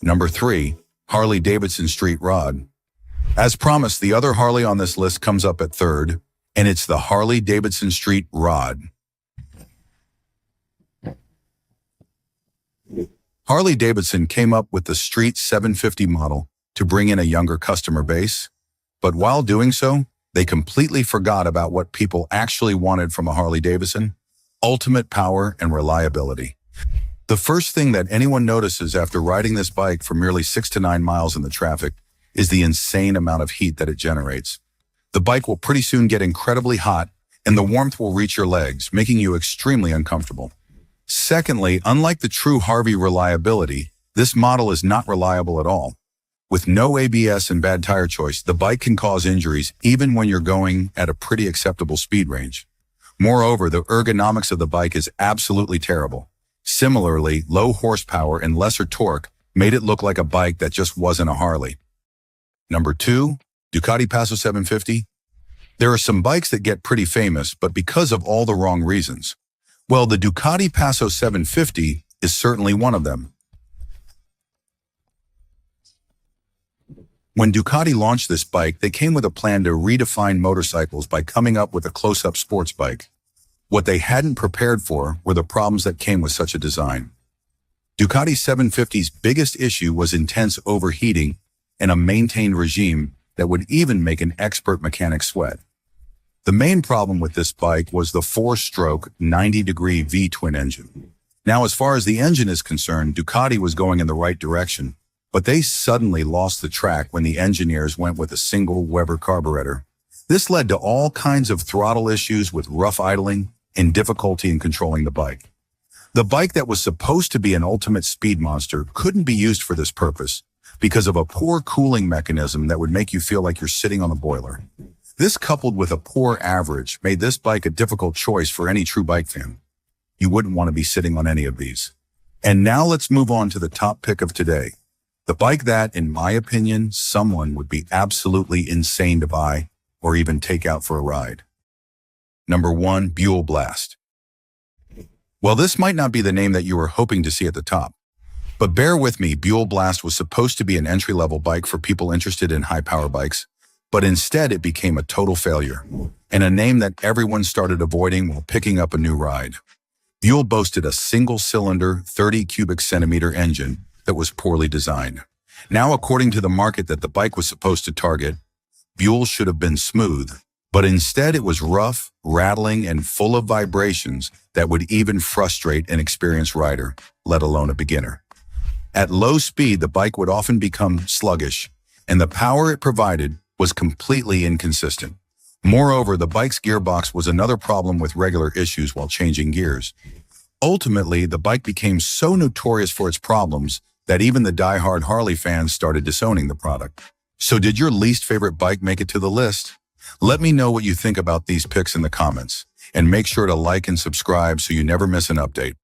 Number 3. Harley-Davidson Street Rod. As promised, the other Harley on this list comes up at 3rd, and it's the Harley-Davidson Street Rod. Harley-Davidson came up with the Street 750 model to bring in a younger customer base, but while doing so, they completely forgot about what people actually wanted from a Harley-Davidson: ultimate power and reliability. The first thing that anyone notices after riding this bike for merely 6 to 9 miles in the traffic is the insane amount of heat that it generates. The bike will pretty soon get incredibly hot, and the warmth will reach your legs, making you extremely uncomfortable. Secondly, unlike the true Harvey reliability, this model is not reliable at all. With no ABS and bad tire choice, the bike can cause injuries even when you're going at a pretty acceptable speed range. Moreover, the ergonomics of the bike is absolutely terrible. Similarly, low horsepower and lesser torque made it look like a bike that just wasn't a Harley. Number 2, Ducati Passo 750. There are some bikes that get pretty famous, but because of all the wrong reasons. Well, the Ducati Passo 750 is certainly one of them. When Ducati launched this bike, they came with a plan to redefine motorcycles by coming up with a close-up sports bike. What they hadn't prepared for were the problems that came with such a design. Ducati 750's biggest issue was intense overheating and a maintained regime that would even make an expert mechanic sweat. The main problem with this bike was the 4-stroke 90-degree V-twin engine. Now, as far as the engine is concerned, Ducati was going in the right direction, but they suddenly lost the track when the engineers went with a single Weber carburetor. This led to all kinds of throttle issues with rough idling and difficulty in controlling the bike. The bike that was supposed to be an ultimate speed monster couldn't be used for this purpose because of a poor cooling mechanism that would make you feel like you're sitting on a boiler. This, coupled with a poor average, made this bike a difficult choice for any true bike fan. You wouldn't want to be sitting on any of these. And now let's move on to the top pick of today. The bike that, in my opinion, someone would be absolutely insane to buy or even take out for a ride. Number 1, Buell Blast. Well, this might not be the name that you were hoping to see at the top, but bear with me. Buell Blast was supposed to be an entry-level bike for people interested in high-power bikes, but instead it became a total failure, and a name that everyone started avoiding while picking up a new ride. Buell boasted a single-cylinder, 30 cubic centimeter engine that was poorly designed. Now, according to the market that the bike was supposed to target, Buell should have been smooth, but instead it was rough, rattling, and full of vibrations that would even frustrate an experienced rider, let alone a beginner. At low speed, the bike would often become sluggish, and the power it provided was completely inconsistent. Moreover, the bike's gearbox was another problem with regular issues while changing gears. Ultimately, the bike became so notorious for its problems that even the die-hard Harley fans started disowning the product. So did your least favorite bike make it to the list? Let me know what you think about these picks in the comments, and make sure to like and subscribe so you never miss an update.